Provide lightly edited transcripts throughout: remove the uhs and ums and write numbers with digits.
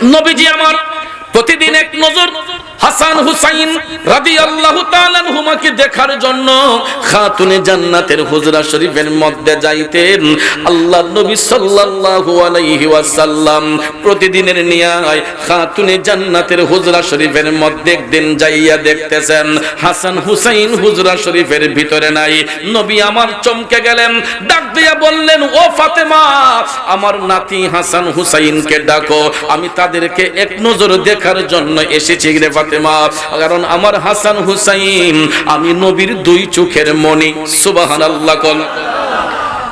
নবীজি আমার প্রতিদিন এক নজর হাসান হুসাইন রাদিয়াল্লাহু তাআলা আনহুমাকে দেখার জন্য খাতুনে জান্নাতের হুজরা শরীফের মধ্যে যাইতেন। আল্লাহর নবী সাল্লাল্লাহু আলাইহি ওয়াসাল্লাম প্রতিদিনের নিয়ায় খাতুনে জান্নাতের হুজরা শরীফের মধ্যে একদিন যাইয়া দেখতেছেন হাসান হুসাইন হুজরা শরীফের ভিতরে নাই। নবী আমার চমকে গেলেন, ডাক দিয়া বললেন, ও ফাতেমা, আমার নাতি হাসান হুসাইনকে ডাকো, আমি তাদেরকে এক নজর দেখার জন্য এসেছি রে ফাতেমা, কারণ আমার হাসান হুসাইন আমি নবীর দুই চোখের মণি। সুবহানাল্লাহ। কোন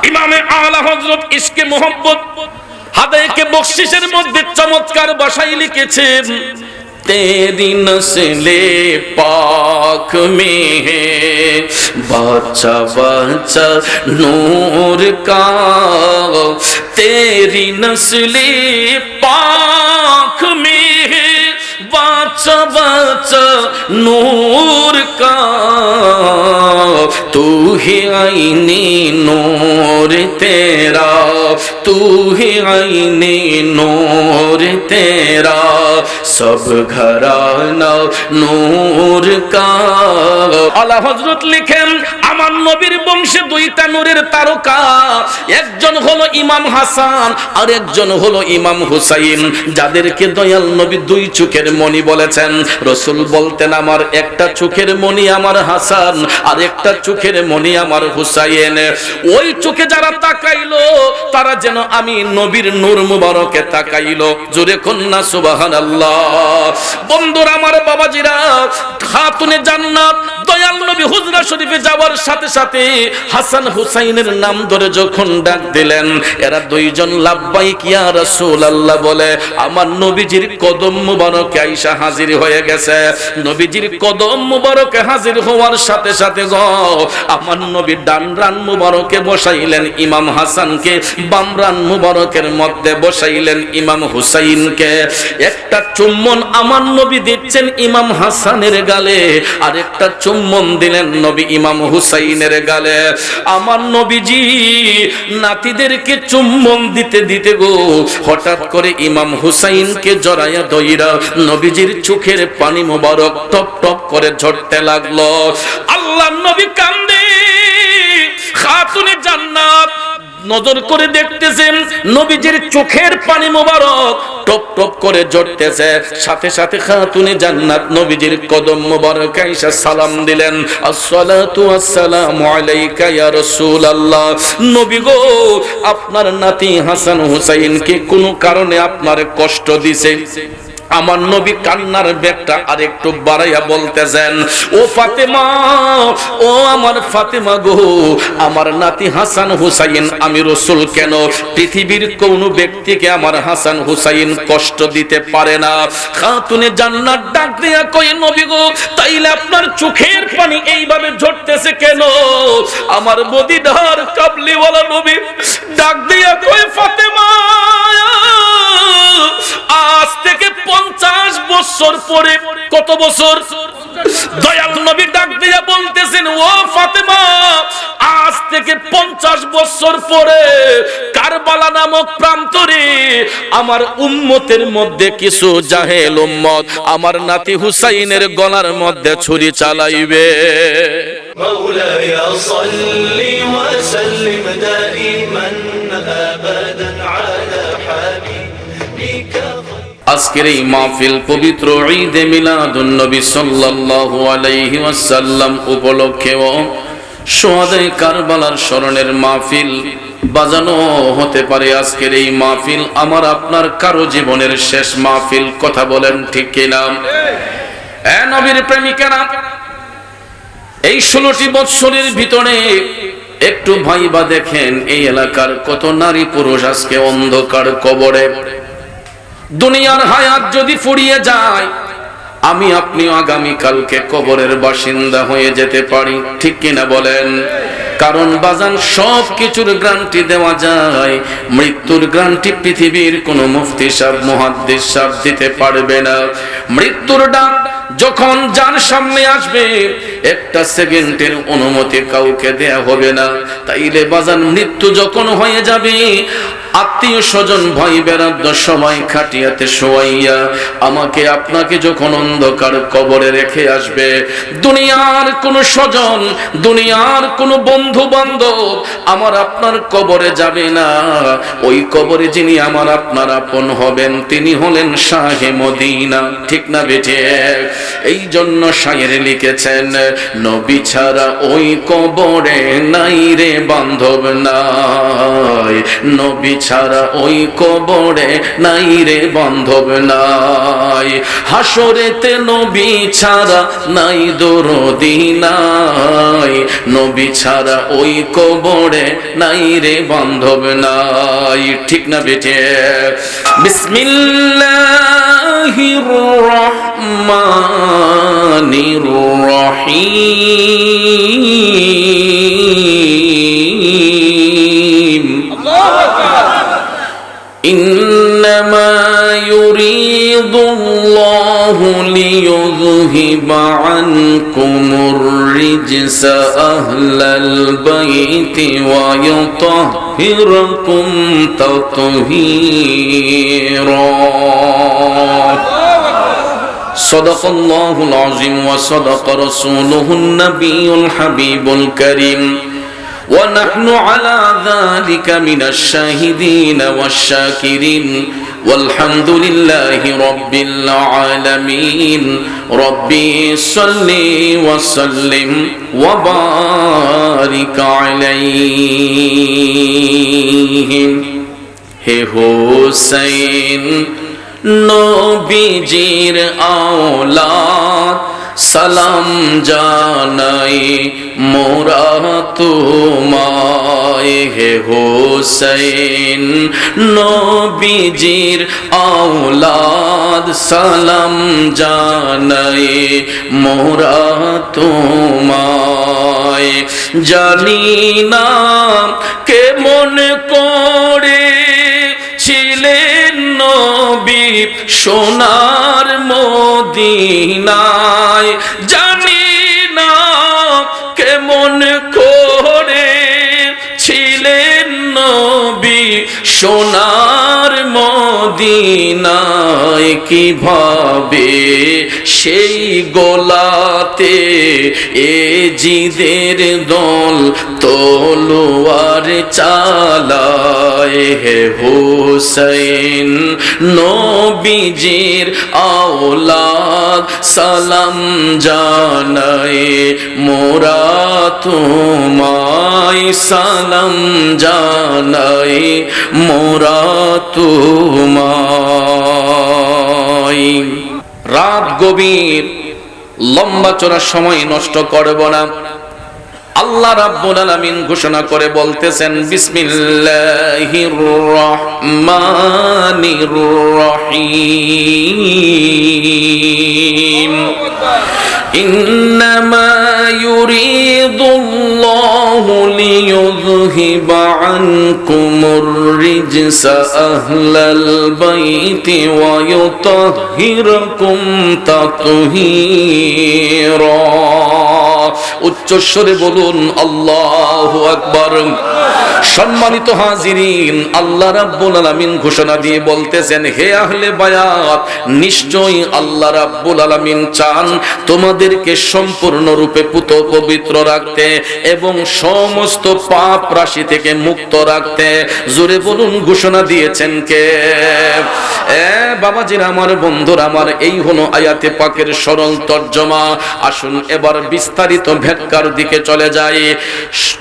ইমামে আলা হযরত ইশকে মোহাম্মদ হাদায়াকে বখশিশের মধ্যে চমৎকার ভাষায় লিখেছেন, तेरी नस्ले पाक में है बच्चा बच्चा नूर का, तेरी नस्ले पाक में है बच्चा बच्चा नूर का, तू ही आईने नूर तेरा, तू ही आईने नूर तेरा, सब ঘরানা নূর কা। আলা হযরত লিখেন, আমার নবীর বংশে দুইটা নূরের তারকা, একজন হলো ইমাম হাসান আর একজন হলো ইমাম হুসাইন, যাদেরকে দয়াল নবী দুই চোখের মণি বলেছেন। রাসূল বলতেন, আমার একটা চোখের মণি আমার হাসান আর একটা চোখের মণি আমার হুসাইন। ওই চোখে যারা তাকাইলো তারা যেন আমি নবীর নূর মুবারকে তাকাইলো। জোরে কন্যা সুবহানাল্লাহ। বন্ধুরা আমার, বাবাজিরা, খাতুনে জান্নাত দয়াল নবী হুজরা শরীফে যাওয়ার সাথে সাথে হাসান হুসাইনের নাম ধরে যখন ডাক দিলেন, এরা দুইজন লাব্বাইক ইয়া রাসূলুল্লাহ বলে আমার নবীজির কদম মুবারকে আয়েশা হাজির হয়ে গেছে। নবীজির কদম মুবারকে হাজির হওয়ার সাথে সাথে আমার নবী ডান রান মুবারকে বসাইলেন ইমাম হাসানকে, বাম রান মুবারকের মধ্যে বসাইলেন ইমাম হুসাইনকে। একটা চুম্বন আমার নবী দিচ্ছেন ইমাম হাসানের গালে, আর একটা চুম্বন দিলেন নবী ইমাম হুসাইনের গালে। আমার নবীজি নাতিদেরকে চুম্বন দিতে দিতে গো হঠাৎ করে ইমাম হুসাইনকে জড়াইয়া ধইরা নবীজির চোখের পানি মোবারক টপ টপ করে ঝরতে লাগলো। আল্লাহর নবী কান্দে, খাতুনে জান্নাত নজর করে দেখতেছেন নবীজির চোখের পানি মোবারক টপ টপ করে ঝরতেছে। সাথে সাথে খাতুনে জান্নাত নবীজির কদম মোবারক আয়েশা সালাম দিলেন, আসসালাতু ওয়াসসালামু আলাইকা ইয়া রাসূলুল্লাহ। নবী গো, আপনার নাতি হাসান হুসাইনকে কোনো কারণে আপনার কষ্ট দিছে। আমার নবী কান্নার বেগটা আর একটু বাড়াইয়া বলতেছেন, ও ফাতেমা, ও আমার ফাতেমা গো, আমার নাতি হাসান হুসাইন আমি রাসূল কেন পৃথিবীর কোন ব্যক্তিকে আমার হাসান হুসাইন কষ্ট দিতে পারে না। খাতুনে জান্নাত ডাক দিয়া কই, নবী গো, তাইলে আপনার চোখের পানি এইভাবে ঝরতেছে কেন? আমার মদিনার কাবলিওয়ালা নবী ডাক দিয়া কই, ফাতেমা, আজ থেকে 50 বছর পরে, কত বছর? দয়াল নবী ডাক দিয়া বলতেছেন, ও ফাতেমা, আজ থেকে 50 বছর পরে কারবালা নামক প্রান্তরে আমার উম্মতের মধ্যে কিছু জাহেল উম্মত আমার নাতি হুসাইনের গলার মধ্যে ছুরি চালাইবে। মাওলায়া সাল্লি ওয়া সাল্লিম দাইমান আবাদান আলা হাবিবিকা। আজকের এই মাহফিল পবিত্র ঈদে মিলাদুন নবী সাল্লাল্লাহু আলাইহি ওয়াসাল্লাম উপলক্ষে ও শুহাদায়ে কারবালার স্মরণের মাহফিল বাজানো হতে পারে। আজকের এই মাহফিল আমার আপনার কারো জীবনের শেষ মাহফিল। কথা বলেন ঠিক কিনা? নবীর প্রেমিকেরা, এই 16টি বছরের ভিতরে একটু ভাইবা দেখেন, এই এলাকার কত নারী পুরুষ আজকে অন্ধকার কবরে। দুনিয়ার হায়াত যদি ফুরিয়ে যায়, আমি আপনি আগামী কালকে কবরের বাসিন্দা হয়ে যেতে পারি। ঠিক কিনা বলেন? কারণ বাজান, সব কিছুর গ্যারান্টি দেওয়া যায়, মৃত্যুর গ্যারান্টি পৃথিবীর কোন মুফতি সাহেব, মুহাদ্দিস সাহেব দিতে পারবে না। মৃত্যুর ডাক যখন যার সামনে আসবে, একটা সেকেন্ডের অনুমতি কাউকে দেয়া হবে না। তাইলে বাজান, মৃত্যু যখন হয়ে যাবে, আত্মীয় স্বজন ভাই বেরাদ্দ সবাই খাটিয়াতে শোয়াইয়া আমাকে আপনাকে যখন অন্ধকার কবরে রেখে আসবে, দুনিয়ার কোন স্বজন, দুনিয়ার কোন বন্ধু বান্ধব আমার আপনার কবরে যাবে না। ওই কবরে যিনি আমার আপনার আপন হবেন তিনি হলেন শাহে মদিনা। ঠিক না বেঠে? এই জন্য শায়ের লিখেছেন, নবী ছাড়া ওই কবরে নাই রে বান্ধব নাই, নবী ছাড়া ওই কবরে নাই রে বান্ধব নাই, হাসরেতে নবী ছাড়া নাই দরদি নাই, নবী ছাড়া ওই কবরে নাই রে বান্ধব নাই। ঠিক না বেটে? বিসমিল্লাহির রহমানির রহিম। إنما يريد الله ليذهب عنكم الرجس أهل البيت ويطهركم تطهيرا صدق الله العظيم وصدق رسوله النبي الحبيب الكريم ونحن على ذلك من الشاهدين والشاكرين والحمد لله رب العالمين ربي صل وسلم وبارك عليه হে হুসাইন নবীজির আওলাদ সালাম জানাই মোরা তোমায়, হে হুসাইন নবীজির আওলাদ সালাম জানাই মোরা তোমায়। জানি না কেমন করে ছিলেন নবী সোনার মদিনায়, জানি না কেমন করে ছিলেন নবী সোনার মদিনায়, কিভাবে সেই গোলাতে এ জিদের দল তলোয়ার চালায়, হে হুসাইন নবীজির আওলাদ সালাম জানাই মোরা তোমায়, সালাম জানাই মোরা তোমায়। রাত গভীর, লম্বা চড়ার সময় নষ্ট করব না। আল্লাহ রাব্বুল আলামিন ঘোষণা করে বলতেছেন, বিসমিল্লাহির রহমানির রহিম। ইন্নামা ইউরিদুল্লাহু লিইয়ুযহিবা আনকুমুর রিজসা আহলাল বাইতি ওয়া ইউতাহহিরাকুম তাতহীরা। উচ্চস্বরে বলুন আল্লাহু আকবার। সম্মানিত হাজিরিন, আল্লাহ রাব্বুল আলামিন ঘোষণা দিয়ে বলতেছেন, হে আহলে বায়াত, নিশ্চয়ই আল্লাহ রাব্বুল আলামিন চান তোমাদেরকে সম্পূর্ণরূপে পুত পবিত্র রাখতে এবং সমস্ত পাপ রাশি থেকে মুক্ত রাখতে। জোরে বলুন, ঘোষণা দিয়েছেন কে? বাবাজিরা আমার, বন্ধুরা আমার, এই হলো আয়াতে পাকের সরল তর্জমা। আসুন এবার বিস্তারিত ব্যাখ্যার দিকে চলে যাই।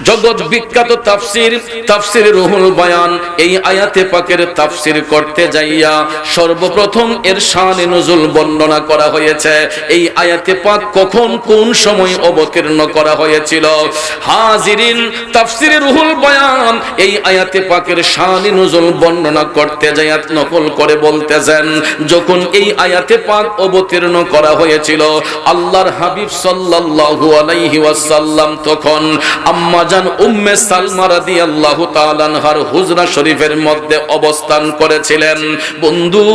জগৎ বিখ্যাত তাফসীর, তাফসীর রুহুল বয়ান, এই আয়াতে পাকের তাফসীর করতে যাইয়া সর্বপ্রথম এর শান নুজুল বর্ণনা করা হয়েছে। এই আয়াতে পাক কখন কোন সময় অবতীর্ণ করা হয়েছিল। হাজিরিন, তাফসীর রুহুল বয়ান এই আয়াতে পাকের শান নুজুল বর্ণনা করতে যাইয়া নকল করে বলতেছেন, যখন এই আয়াতে পাক অবতীর্ণ করা হয়েছিল, আল্লাহর হাবিব সাল্লাল্লাহু আলাইহি ওয়াসাল্লাম তখন আম্মাজান উম্মে সালমা রাদিয়াল্লাহু তাআলা আনহার হুজরা শরীফের মধ্যে অবস্থান করেছিলেন। বন্ধু,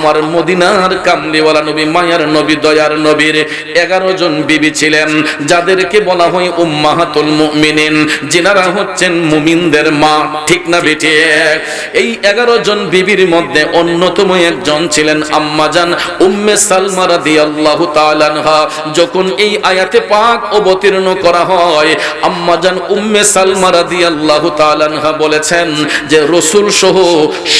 আমার মদিনার কামলিওয়ালা নবী, মায়ার নবী, দয়ার নবীর 11 জন বিবি ছিলেন, যাদেরকে বলা হয় উম্মাহাতুল মুমিনিন, যিনারা হচ্ছেন মুমিনদের মা। ঠিক না বেটে? এই 11 জন বিবির মধ্যে অন্যতম একজন ছিলেন আম্মাজান উম্মে সালমা রাদিয়াল্লাহু তাআলা আনহা। যখন এই আয়াতে পাক অবতীর্ণ করা হয়, আম্মাজান উম্মে সালমা রাদিয়াল্লাহু তাআলা আনহা বলেছেন যে রাসূল সহ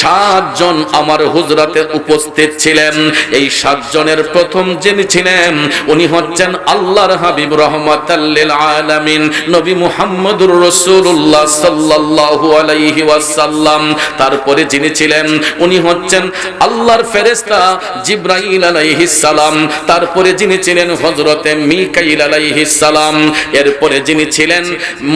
7 জন আমার হুজরাতে উপস্থিত ছিলেন। এই 7 জনের প্রথম যিনি ছিলেন উনি হচ্ছেন আল্লাহর হাবিব রাহমাতাল লিল আলামিন নবী মুহাম্মদুর রাসূলুল্লাহ সাল্লাল্লাহু আলাইহি ওয়াসাল্লাম। তারপরে যিনি ছিলেন উনি হচ্ছেন আল্লাহর ফেরেশতা জিবরাইল আলাইহিস সালাম। তারপরে যিনি ছিলেন হযরতে মিকাইল আলাইহিস সালাম। এরপরে যিনি ছিলেন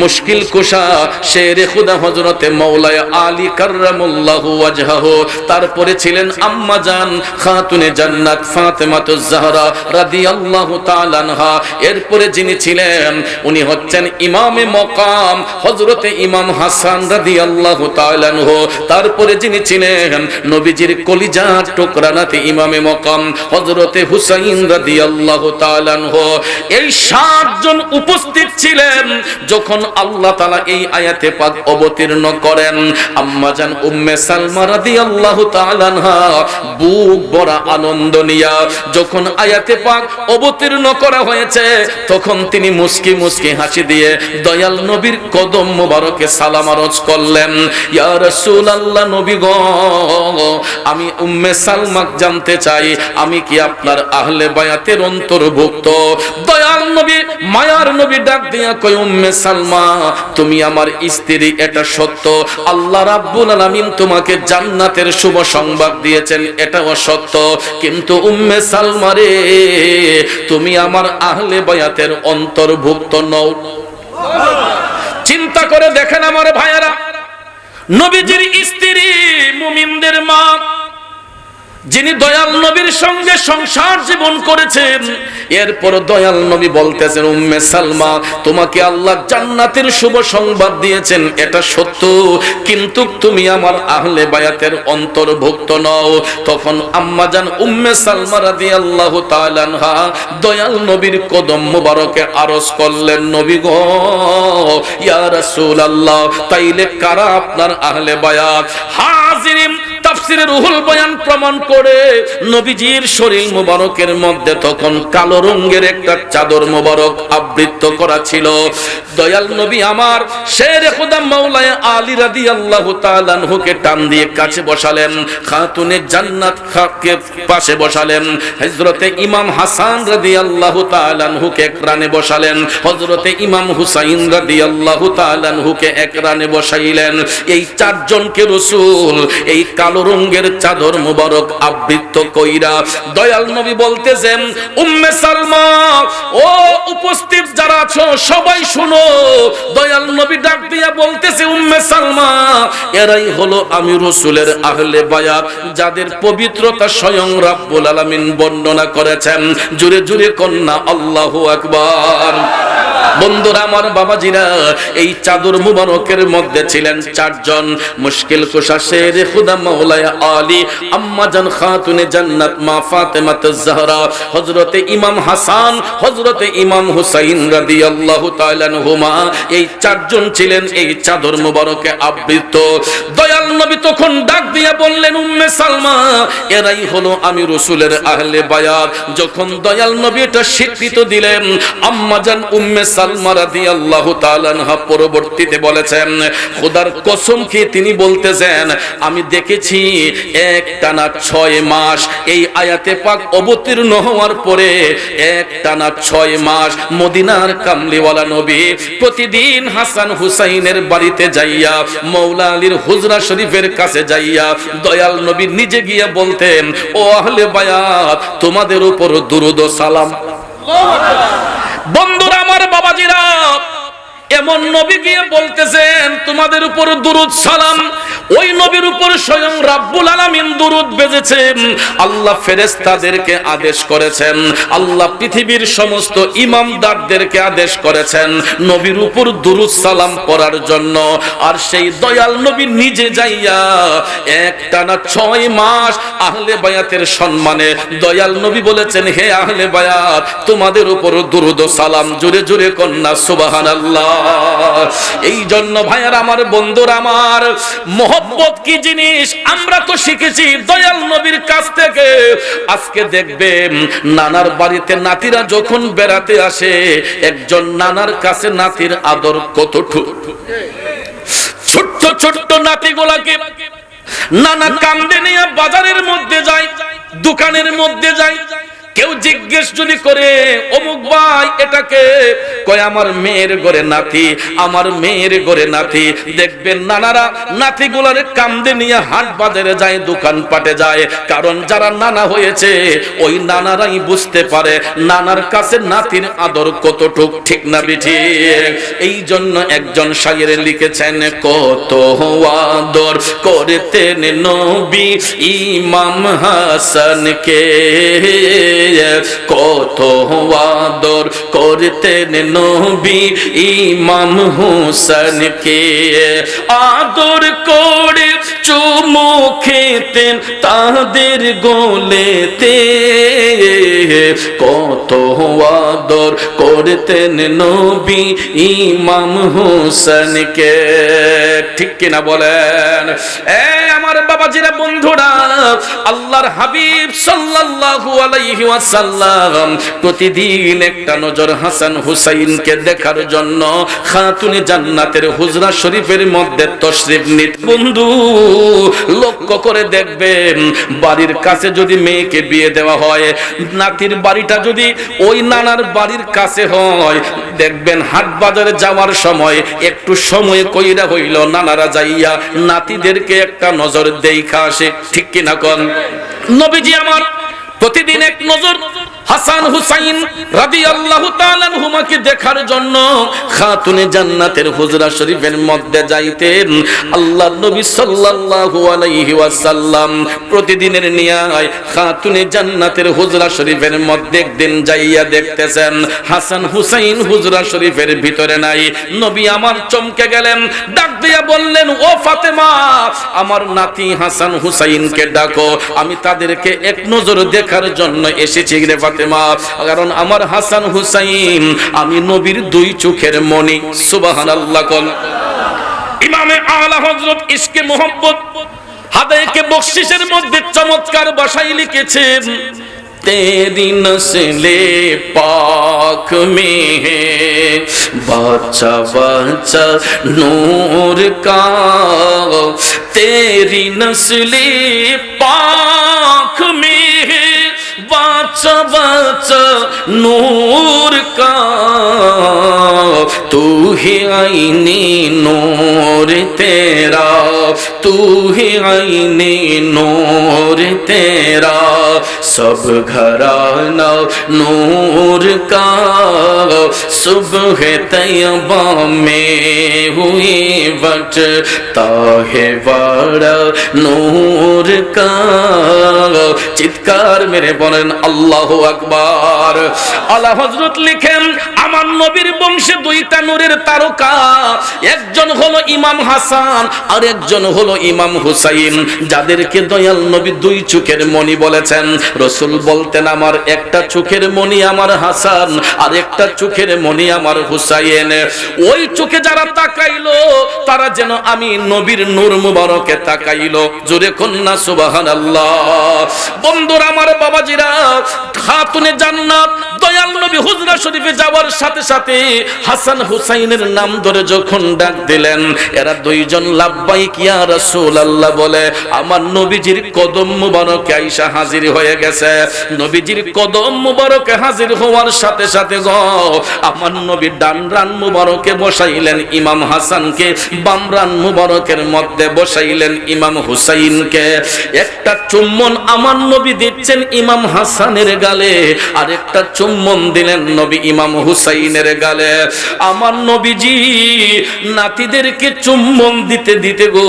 মুশকিল কুশা শেরে খুদা হযরতে মাওলানা আলী কাররামাল্লাহু ওয়াজহাহু। তারপরে ছিলেন আম্মা জান খাতুনে জান্নাত ফাতেমাতুজ জাহরা রাদিয়াল্লাহু তাআলা আনহা। এরপরে যিনি ছিলেন উনি হচ্ছেন ইমামে মকাম হযরতে ইমাম হাসান রাদিয়াল্লাহু তাআলা আনহু। তারপরে যিনি ছিলেন নবীজির কলিজার টুকরা নাতি ইমামে মকাম হযরতে হুসাইন রাদিয়াল্লাহু তাআলা আনহু। এই 7 জন উপস্থিত ছিলেন যখন আল্লাহ তাআলা এই আয়াতে পাক অবতীর্ণ করেন। আম্মা জান উম্মে সালমা রাদিয়াল্লাহু তাআলা আনহা বুক ভরা আনন্দ নিয়া যখন আয়াতে পাক অবতীর্ণ করা হয়েছে, তখন তিনি মুস্কি মুস্কি হাসি দিয়ে দয়াল নবীর কদম মোবারকে সালাম আরজ করলেন, ইয়া রাসূলুল্লাহ, নবী গো, আমি উম্মে সালমা জানতে চাই আমি কি আপনার আহলে বায়াতের অন্তর্ভুক্ত? দয়াল নবী মায়ার নবী ডাক দিয়া কই, উম্মে সালমা, তুমি আমার স্ত্রী, এটা সত্য। আল্লাহ রাব্বুল আলামিন তোমাকে জান্নাতের শুভ সংবাদ দিয়েছেন, এটাও সত্য। কিন্তু উম্মে সালমা রে, তুমি আমার আহলে বায়াতের অন্তর্ভুক্ত নও। চিন্তা করে দেখেন আমার ভাইয়েরা, নবীজির স্ত্রী, মুমিনদের মা, যিনি দয়াল নবীর সঙ্গে সংসার জীবন করেছেন, এরপর দয়াল নবী বলতেছেন, উম্মে সালমা, তোমাকে আল্লাহ জান্নাতের শুভ সংবাদ দিয়েছেন, এটা সত্য, কিন্তু তুমি আমার আহলে বায়াতের অন্তর্ভুক্ত নও। তখন আম্মা জান উম্মে সালমা রাদিয়াল্লাহু তাআলা আনহা দয়াল নবীর কদম মোবারকে আরজ করলেন, নবী গো, ইয়া রাসূলুল্লাহ, তাইলে কারা আপনার আহলে বায়াত? হাজিরিন, তাফসিরে রুহুল বয়ান প্রমাণ করে নবীজির শরীর মোবারকের মধ্যে তখন কালো রঙের একটা চাদর মোবারক আবৃত করা ছিল। দয়াল নবী আমার শেরে খুদা মাওলানা আলী রাদিয়াল্লাহু তাআলা আনহুকে টান দিয়ে কাছে বসালেন, খাতুনে জান্নাত কে পাশে বসালেন, হযরতে ইমাম হাসান রাদিয়াল্লাহু তাআলা আনহুকে একরানে বসালেন, হযরতে ইমাম হুসাইন রাদিয়াল্লাহু তাআলা আনহুকে একরানে বসাইলেন। এই 4 জনকে রাসূল এই কালো রঙের চাদর মুবারক আবৃত কইরা দয়াল নবী বলতেছেন, উম্মে সালমা, ও উপস্থিত যারা আছো সবাই শুনো। দয়াল নবী ডাক দিয়া বলতেছে, উম্মে সালমা, এরাই হলো আমি রাসূলের আহলে বায়াত, যাদের পবিত্রতা স্বয়ং রাব্বুল আলামিন বর্ণনা করেছেন। জোরে জোরে কন্না আল্লাহু আকবার। বন্ধুরা আমার, বাবাজিরা, এই চাদর মুবারকের মধ্যে ছিলেন 4 জন, মুশকিল কুশা শেরে খুদা মাওলানা আলী, আম্মা জান খাতুনে জান্নাত মা ফাতেমাতুজ জাহরা, হযরতে ইমাম হাসান, হযরতে ইমাম হুসাইন রাদিয়াল্লাহু তাআলা আনহুমা। এই 4 জন ছিলেন এই চাদর মুবারকে আবৃত। দয়াল নবী তখন ডাক দিয়া বললেন, উম্মে সালমা, এরাই হলো আমি রাসূলের আহলে বায়াত। যখন দয়াল নবী এটা স্বীকৃতি দিলেন, আম্মা জান উম্মে সালমা রাদিয়াল্লাহু তাআলা আনহা পরবর্তীতে বলেছেন, খোদার কসম খেয়ে তিনি বলতেছেন, আমি দেখেছি একটানা 6 মাস এই আয়াতে পাক অবতীর্ণ হওয়ার পরে একটানা 6 মাস মদিনার কামলিওয়ালা নবী প্রতিদিন হাসান হুসাইনের বাড়িতে যাইয়া মওলা আলীর হুজরা শরীফের কাছে যাইয়া দয়াল নবী নিজে গিয়া বলতেন, ও আহলে বায়াত, তোমাদের উপর দুরূদ ও সালাম। বন্ধুরা আমার, বাবাজিরা, এমন নবী গিয়ে বলতেছেন তোমাদের উপর দুরুদ সালাম, ওই নবীর উপর স্বয়ং রাব্বুল আলামিন দুরুদ বেজেছেন। আল্লাহ ফেরেশতাদেরকে আদেশ করেছেন, আল্লাহ পৃথিবীর সমস্ত ইমামদারদেরকে আদেশ করেছেন নবীর উপর দুরুদ সালাম পড়ার জন্য। আর সেই দয়াল নবী নিজে যাইয়া একটানা 6 মাস আহলে বায়াতের সম্মানে দয়াল নবী বলেছেন, হে আহলে বায়াত তোমাদের উপর দুরুদ ও সালাম, জোরে জোরে কন্যা সুবহানাল্লাহ। এই জন্য ভাইয়ার আমার, বন্ধুরা আমার, মোহব্বত কি জিনিস আমরা তো শিখেছি দয়াল নবীর কাছ থেকে। আজকে দেখবেন নানার বাড়িতে নাতিরা যখন বেড়াতে আসে, একজন নানার কাছে নাতির আদর কতটুকু। ছোট্ট ছোট্ট নাতিগুলাকে নানা কান্দে নিয়ে বাজারের মধ্যে যায়, দোকানের মধ্যে যায়, কেউ জিজ্ঞেস যদি করে অমুক ভাই এটাকে, কয় আমার মেয়ের ঘরে নাতি, আমার মেয়ের ঘরে নাতি। দেখবেন নানারা নাতিগুলারে কান্দে নিয়ে হাট বাজারে যায়, দোকান পাটে যায়, কারণ যারা নানা হয়েছে ওই নানারাই বুঝতে পারে নানার কাছে নাতির আদর কতটুক, ঠিক না বিঠি? এই জন্য একজন শায়ের লিখেছেন, কত আদর করতেন নবী ইমাম হাসানকে, কত আদর করতেন নবী ইমাম হুসাইনকে, আদর করে চুমু খেতেন তাদের গোলেতে, কত আদর করতেন নবী ইমাম হুসাইনকে। ঠিক কিনা বলেন? আমার বাবাজিরা, বন্ধুরা, আল্লাহর হাবিব সাল্লাল্লাহু আলাইহি ওয়াসাল্লাম প্রতিদিন একটা নজর হাসান হুসাইনকে দেখার জন্য খাতুনে জান্নাতের হুজরা শরীফের মধ্যে তশরিফ নিত। বন্ধু লক্ষ্য করে দেখবেন, বাড়ির কাছে যদি মেয়েকে বিয়ে দেওয়া হয়, নাতির বাড়িটা যদি ওই নানার বাড়ির কাছে হয়, দেখবেন হাট বাজারে যাওয়ার সময় একটু সময় কইরা হইল নানারা যাইয়া নাতিদেরকে একটা নজর দেখা আসে, ঠিক কিনা কোন? নবীজি আমার প্রতিদিন এক নজর হাসান হুসাইন রাদিয়াল্লাহু তাআলা আনহুমাকে দেখার জন্য খাতুনে জান্নাতের হুজরা শরীফের মধ্যে যাইতেন। আল্লাহর নবী সাল্লাল্লাহু আলাইহি ওয়াসাল্লাম প্রতিদিনের নিয়ায় খাতুনে জান্নাতের হুজরা শরীফের মধ্যে একদিন যাইয়া দেখতেছেন হাসান হুসাইন হুজরা শরীফের ভিতরে নাই। নবী আমার চমকে গেলেন, ডাক দিয়া বললেন, ও ফাতেমা, আমার নাতি হাসান হুসাইনকে ডাকো, আমি তাদেরকে এক নজর দেখার জন্য এসেছি রে ফাতেমা, কারণ আমার হাসান হুসাইন আমি নবীর দুই চোখের মণি। সুবহানাল্লাহ। কোন ইমামে আলা হযরত ইশকে মোহাম্মদ হাদায়েকে বখশিশের মধ্যে চমৎকার ভাষায় লিখেছেন, तेरी नस्ले पाक में है बच्चा बच्चा नूर का, तेरी नस्ले पाक में है बच्चा बच्चा नूर का, तू ही आईने नूर तेरा, तू ही आईने नूर तेरा, सब घराना नूर का, सुबह तैयबा में हुई बचता है बड़ा नूर का। চিৎকার মেরে বলেন আল্লাহু আকবার। আলা হযরত লিখেন, আমার নবীর বংশে দুইটা নূরের তারকা, একজন হলো ইমাম হাসান আর একজন হলো ইমাম হুসাইন, যাদেরকে দয়াল নবী দুই চোখের মণি বলেছেন। রাসূল বলতেন, আমার একটা চোখের মণি আমার হাসান আর একটা চোখের মণি আমার হুসাইন। ওই চোখে যারা তাকাইলো তারা যেন আমি নবীর নূর মুবারকে তাকাইলো। জোরে কন্যা সুবহানাল্লাহ। বন্ধুরা আমার, বাবাজিরা, খাতুনে জান্নাত দয়াল নবী হুজরা শরীফে যাওয়ার সাথে সাথে হাসান হুসাইনের নাম ধরে যখন ডাক দিলেন, এরা দুইজন লাব্বাইক ইয়া রাসূলুল্লাহ বলে আমার নবীজির কদম মুবারকে আয়েশা হাজির হয়ে গেছে। নবীজির কদম মুবারকে হাজির হওয়ার সাথে সাথে আমার নবী ডান রান মুবারকে বসাইলেন ইমাম হাসানকে, বাম রান মুবারকের মধ্যে বসাইলেন ইমাম হুসাইনকে। একটা চুম্বন আমার নবী দিচ্ছেন ইমাম হাসানের গালে, আর একটা চুম্বন দিলেন নবী ইমাম হুসাইনের গালে। আমার নবীজি নাতিদেরকে চুম্বন দিতে দিতে গো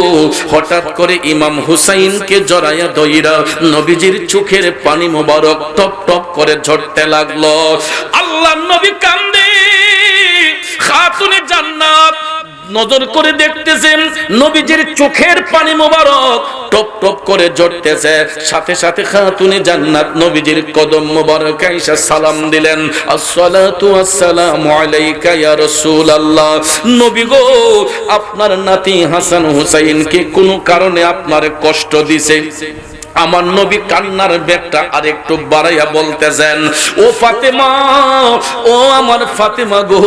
হঠাৎ করে ইমাম হুসাইনকে জড়াইয়া ধইরা নবীজির চোখের পানি মোবারক টপ টপ করে ঝরতে লাগলো। আল্লাহর নবী কান্দে, খাতুনে জান্নাত নজর করে দেখতেছেন নবীজির চোখের পানি মোবারক টপ টপ করে ঝরতেছে। সাথে সাথে খাতুনে জান্নাত নবীজির কদম মোবারক আয়েশা সালাম দিলেন, আসসালাতু ওয়াসসালামু আলাইকা ইয়া রাসূলুল্লাহ। নবী গো, আপনার নাতি হাসান হুসাইনকে কোনো কারণে আপনার কষ্ট দিছে। আমার নবী কান্নার বেগটা আরেকটু বাড়াইয়া বলতেছেন, ও ফাতেমা, ও আমার ফাতেমা গো,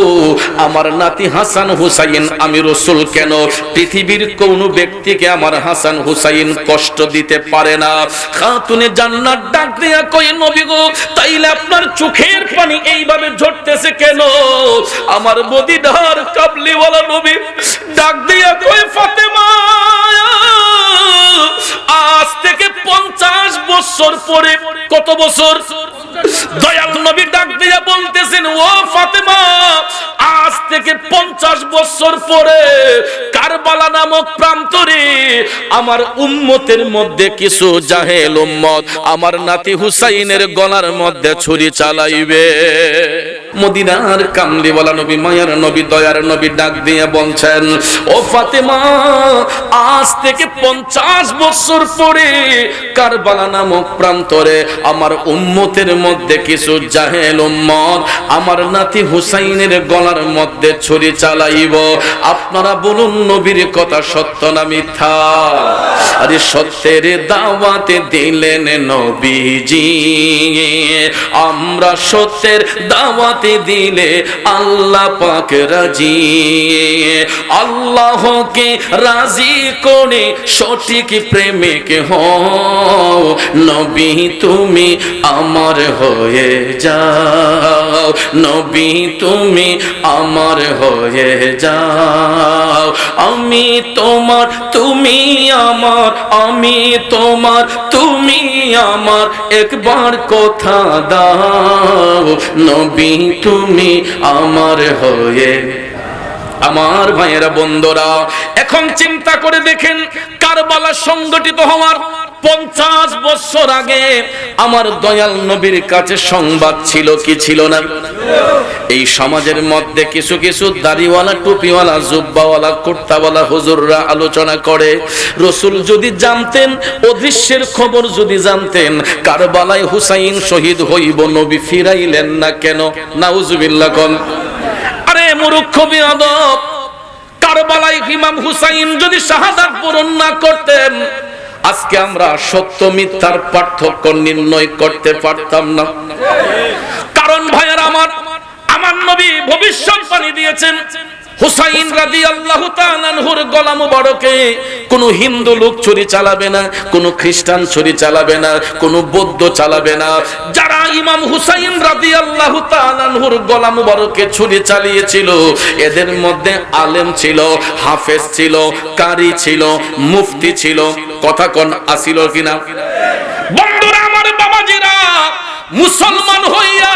আমার নাতি হাসান হুসাইন, আমি রাসূল কেন পৃথিবীর কোন ব্যক্তিকে আমার হাসান হুসাইন কষ্ট দিতে পারে না। খাতুনে জান্নাত ডাক দিয়া কই, নবী গো, তাইলে আপনার চোখের পানি এইভাবে ঝরতেছে কেন? আমার মদিনার কাবলিওয়ালা নবী ডাক দিয়া কই, ফাতেমা, আজ থেকে 50 বছর পরে, কত বছর? দয়াল নবী ডাক দিয়া বলতেছেন, ও ফাতেমা, আজ থেকে 50 বছর পরে কারবালা নামক প্রান্তরে আমার উম্মতের মধ্যে কিছু জাহেল উম্মত আমার নাতি হুসাইনের গলার মধ্যে ছুরি চালাইবে। মদিনার কামলিওয়ালা নবী, মায়ার নবী, দয়ার নবী ডাক দিয়ে বলছেন, ও ফাতেমা, আজ থেকে 50 বছর পরে কারবালা নামক প্রান্তরে আমার উম্মতের মধ্যে কিছু জাহেল উম্মত আমার নাতি হুসাইনের গলার মধ্যে ছুরি চালাইব। আপনারা বলুন, নবীর কথা সত্য না মিথ্যা? আরে সত্যের দাওয়াতে দিলেন নবীজি, আমরা সত্যের দাওয়াতে দিলে আল্লাহ পাক রাজি। আল্লাহকে রাজি করে সঠিক প্রেমিক হও, নবী তুমি আমার হয়ে যাও, নবী তুমি আমার হয়ে যাও। আমি তোমার, তুমি আমার, আমি তোমার, তুমি আমার, একবার কথা দাও, নবী তুমি আমার হয়ে। আমার ভাইয়েরা, বন্ধুরা, এখন চিন্তা করে দেখেন, কারবালা সংগঠিত হওয়ার 50 বছর আগে আমার দয়াল নবীর কাছে সংবাদ ছিল কি ছিল না? এই সমাজের মধ্যে কিছু কিছু দাড়িওয়ালা, টুপিওয়ালা, জুব্বাওয়ালা, কুর্তাওয়ালা হুজুররা আলোচনা করে, রাসূল যদি জানতেন, অদৃশ্যের খবর যদি জানতেন, কারবালায় হুসাইন শহীদ হইব, নবী ফিরাইলেন না কেন? নাউজুবিল্লাহ কোন। আরে মূর্খ বিয়াদব, কারবালায় ইমাম হুসাইন যদি শাহাদাত বরণ না করতেন, আজকে আমরা সত্য মিথ্যার পার্থক্য নির্ণয় করতে পারতাম না। কারণ ভাইয়েরা আমার, আমার নবী ভবিষ্যৎবাণী দিয়েছেন, হুসাইন রাদিয়াল্লাহু তাআলা আনহুর গলা মুবারকে কোনো হিন্দু লোক ছুরি চালাবে না, কোনো খ্রিস্টান ছুরি চালাবে না, কোনো বৌদ্ধ চালাবে না। যারা ইমাম হুসাইন রাদিয়াল্লাহু তাআলা আনহুর গলা মুবারকে ছুরি চালিয়েছিল, এদের মধ্যে আলেম ছিল, হাফেজ ছিল, কারি ছিল, মুফতি ছিল। কথা কোন আসিল কিনা? বন্ধুরা আমার, বাবাজিরা, মুসলমান হইয়া,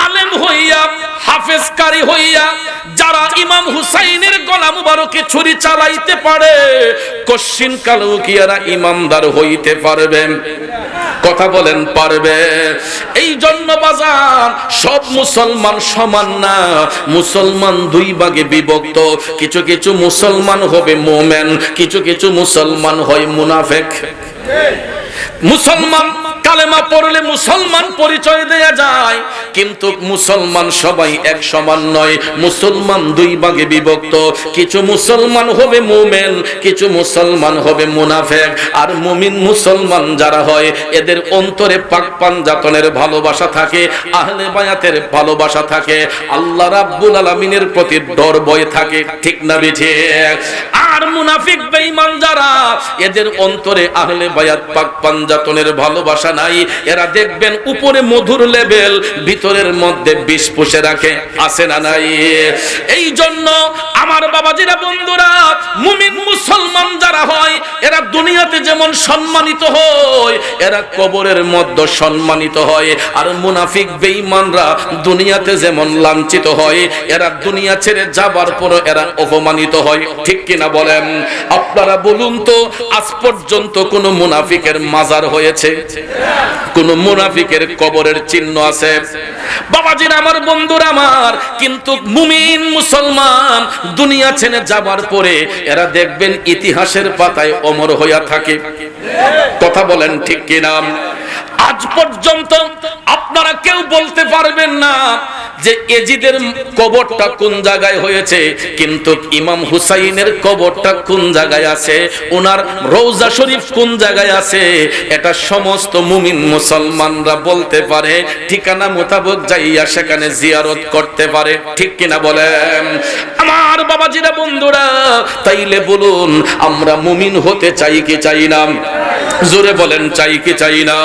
আলেম হইয়া, হাফেজ কারি হইয়া যারা ইমাম হুসাইনের গলা মুবারকে ছুরি চালাইতে পারে, কশিন কালেও কি এরা ইমামদার হইতে পারবে? কথা বলেন, পারবে? এই জন্য বাজান, সব মুসলমান সমান না, মুসলমান দুই ভাগে বিভক্ত। কিছু কিছু মুসলমান হবে মুমিন, কিছু কিছু মুসলমান হয় মুনাফিক। মুসলমান কালেমা পড়লে মুসলমান পরিচয় দেয়া যায়, কিন্তু মুসলমান সবাই এক সমান নয়। মুসলমান দুই ভাগে বিভক্ত, কিছু মুসলমান হবে মুমিন, কিছু মুসলমান হবে মুনাফিক। আর মুমিন মুসলমান যারা হয়, এদের অন্তরে পাক পাঞ্জাতনের ভালোবাসা থাকে, আহলে বায়াতের ভালোবাসা থাকে, আল্লাহ রাব্বুল আলামিনের প্রতি ডর ভয় থাকে। ঠিক না বেঠিক? আর মুনাফিক বেঈমান যারা, এদের অন্তরে আহলে বায়াত পাক পাঞ্জাতনের ভালোবাসা নাই। এরা দেখবেন উপরে মধুর লেভেল, ভিতরের মধ্যে বিষ পুষে রাখে, আছে না নাই? এই জন্য আমার বাবাজিরা, বন্ধুরা, মুমিন মুসলমান যারা হয় এরা দুনিয়াতে যেমন সম্মানিত হয়, এরা কবরের মধ্যে সম্মানিত হয়। আর মুনাফিক বেঈমানরা দুনিয়াতে যেমন লাঞ্ছিত হয়, এরা দুনিয়া ছেড়ে যাবার পর এরা অপমানিত হয়। ঠিক কিনা বলেন? আপনারা বলুন তো, আজ পর্যন্ত কোন মুনাফিকের মাজার হয়েছে? কোন মুনাফিকের কবরের চিহ্ন আছে? বাবাজিরা আমার, বন্ধুরা আমার, কিন্তু মুমিন মুসলমান দুনিয়া ছেড়ে যাবার পরে এরা দেখবেন ইতিহাসের পাতায় অমর হইয়া থাকে। কথা বলেন ঠিক কিনা? আজ পর্যন্ত আপনারা কেউ বলতে পারবেন না যে এজিদের কবরটা কোন জায়গায় হয়েছে, কিন্তু ইমাম হুসাইনের কবরটা কোন জায়গায় আছে, ওনার রওজা শরীফ কোন জায়গায় আছে, এটা সমস্ত মুমিন মুসলমানরা বলতে পারে। ঠিকানা মোতাবেক যাইয়া সেখানে জিয়ারত করতে পারে। ঠিক কিনা বলেন আমার বাবাজিরা, বন্ধুরা? তাইলে বলুন, আমরা মুমিন হতে চাই কি চাই না? জোরে বলেন, চাই কি চাই না?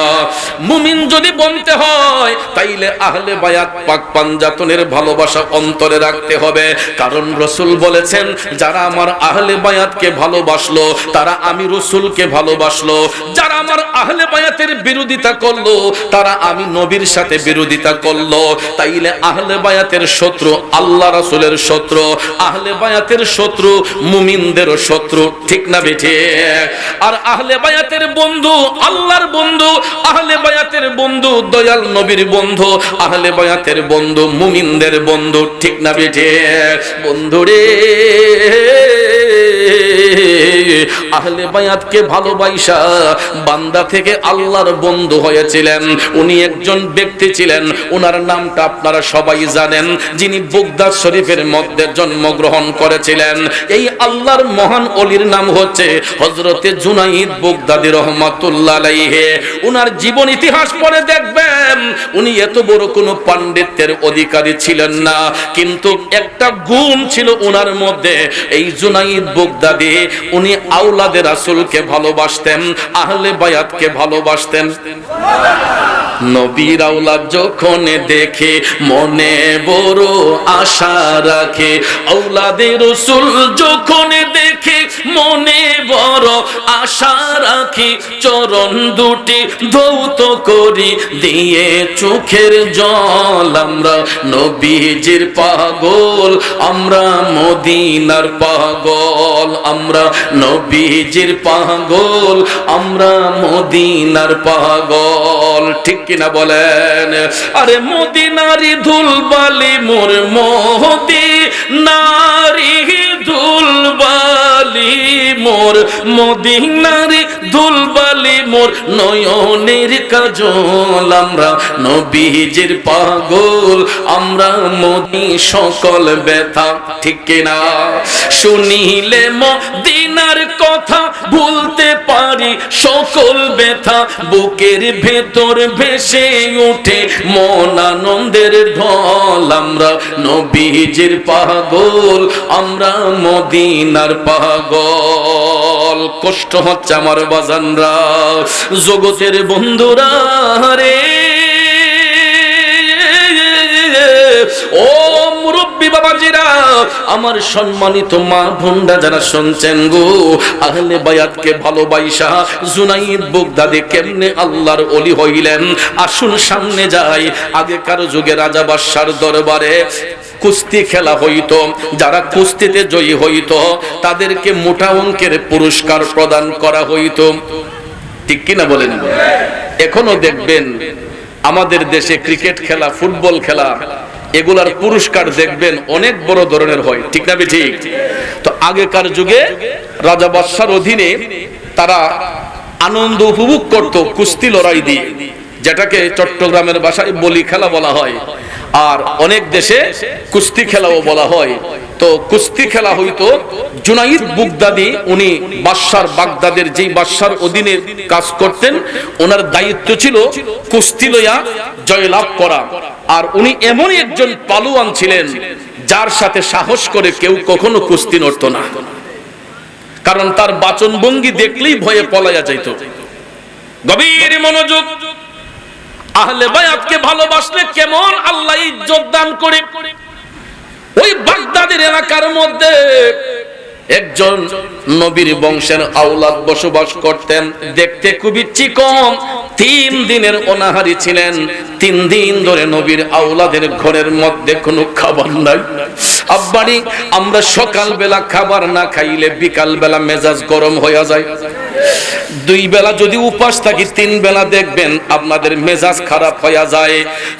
মুমিন যদি বলতে হয় তাইলে আহলে বায়াত পাক পাঞ্জাতনের ভালোবাসা অন্তরে রাখতে হবে। কারণ রাসূল বলেছেন, যারা আমার আহলে বায়াতকে ভালোবাসলো তারা আমি রাসূলকে ভালোবাসলো। যারা আমার আহলে বায়াতের বিরোধিতা করলো তারা আমি নবীর সাথে বিরোধিতা করলো। তাইলে আহলে বায়াতের শত্রু আল্লাহ রাসূলের শত্রু, আহলে বায়াতের শত্রু মুমিনদের শত্রু। ঠিক না বেঠিক? আর আহলে বায়াতের বন্ধু আল্লাহর বন্ধু, আহলে বায়াতের বন্ধু দয়াল নবীর বন্ধু, আহলে বায়াতের বন্ধু মুমিনদের বন্ধু। ঠিক না বেঠিক? বন্ধুরে, আহলে বায়াতকে ভালোবাসা বান্দা থেকে আল্লাহর বন্ধু হয়েছিলেন। উনি একজন ব্যক্তি ছিলেন, ওনার নামটা আপনারা সবাই জানেন, যিনি বাগদাদ শরীফের মধ্যে জন্মগ্রহণ করেছিলেন। এই আল্লাহর মহান ওলির নাম হচ্ছে হযরতে জুনাইদ বাগদাদী রহমাতুল্লাহ আলাইহি। ওনার জীবন ইতিহাস পড়ে দেখবেন উনি এত বড় কোনো পাণ্ডিত্যের অধিকারী ছিলেন না, কিন্তু একটা গুণ ছিল ওনার মধ্যে। এই জুনাইদ বাগদাদী উনি আওলাদে রাসূলকে ভালোবাসতেন, আহলে বায়াতকে ভালোবাসতেন। নবীর আওলাদ যখন দেখে মনে বড় আশা রাখে, আওলাদে রাসূল যখন দেখে মনে বড় আশা রাখি, চরণ দুটি ধৌত করি দিয়ে চোখের জল। আমরা নবীজির পাগল, আমরা মদিনার পাগল, আমরা নবীজির পাগল, আমরা মদিনার পাগল। ঠিক কিনা বলেন? আরে মদিনারি ধুলবালি মোর, মদিনারি ধুলবালি মোর, মদিনারি ধুলবালি মোর, নয়নের কাজল। আমরা নবীজির পাগল, আমরা মদি সকল ব্যথা। ঠিক কিনা? শুনিলে মদিনার কথা ভুলতে পারি সকল ব্যথা, বুকের ভেতর ভেসে ওঠে মন আনন্দের ঢল। আমরা নবীজির পাগল, আমরা মদিনার পাগল। কষ্ট হচ্ছে আমার বাজানরা, জগতের বন্ধুরা রে, ও মুরব্বী বাবাজিরা, আমার সম্মানিত মা বোনরা যারা শুনছেন গো, আহলে বায়াতকে ভালোবাসা জুনাইদ বাগদাদী কেমনে আল্লাহর ওলি হইলেন, আসুন সামনে যাই। আগেকার যুগে রাজা বাদশার দরবারে কুস্তি খেলা হইতো, যারা কুস্তিতে জয়ী হইতো তাদেরকে মোটা অঙ্কের পুরস্কার প্রদান করা হইতো। ঠিক কিনা বলেন? এখনো দেখবেন আমাদের দেশে ক্রিকেট খেলা, ফুটবল খেলা, এগুলার পুরস্কার দেখবেন অনেক বড় ধরনের হয়। ঠিক না ঠিক? তো আগেকার যুগে রাজা বাদশার অধীনে তারা আনন্দ উপভোগ করত কুস্তি লড়াই দিয়ে, যেটাকে চট্টগ্রামের ভাষায় বলি খেলা বলা হয়, আর অনেক দেশে কুস্তি খেলাও বলা হয়। তো কুস্তি খেলা হইতো। জুনাইদ বাগদাদী উনি বাদশার, বাগদাদের যেই বাদশার অধীনে কাজ করতেন, ওনার দায়িত্ব ছিল কুস্তি লইয়া জয়লাভ করা। আর উনি এমনই একজন পালোয়ান ছিলেন যার সাথে সাহস করে কেউ কখনো কুস্তি লড়তো না, কারণ তার বাচনভঙ্গি দেখলেই ভয়ে পলাইয়া যাইত। গভীর মনোযোগ। আহলে বায়াতকে ভালোবাসলে কেমন আল্লাহ ইজ্জত দান করে। ওই বাগদাদের এলাকার মধ্যে একজন নবীর বংশের আওলাদ বসবাস করতেন। দেখতে খুবই চিকন, 3 দিনের অনাহারী ছিলেন। 3 দিন ধরে নবীর আওলাদের ঘরের মধ্যে কোনো খাবার নাই। আব্বাড়ি, আমরা সকাল বেলা খাবার না খাইলে বিকাল বেলা মেজাজ গরম হয়ে যায়। 2 বেলা যদি উপাস থাকি 3 বেলা দেখবেন আপনাদের মেজাজ খারাপ হয়ে যায়।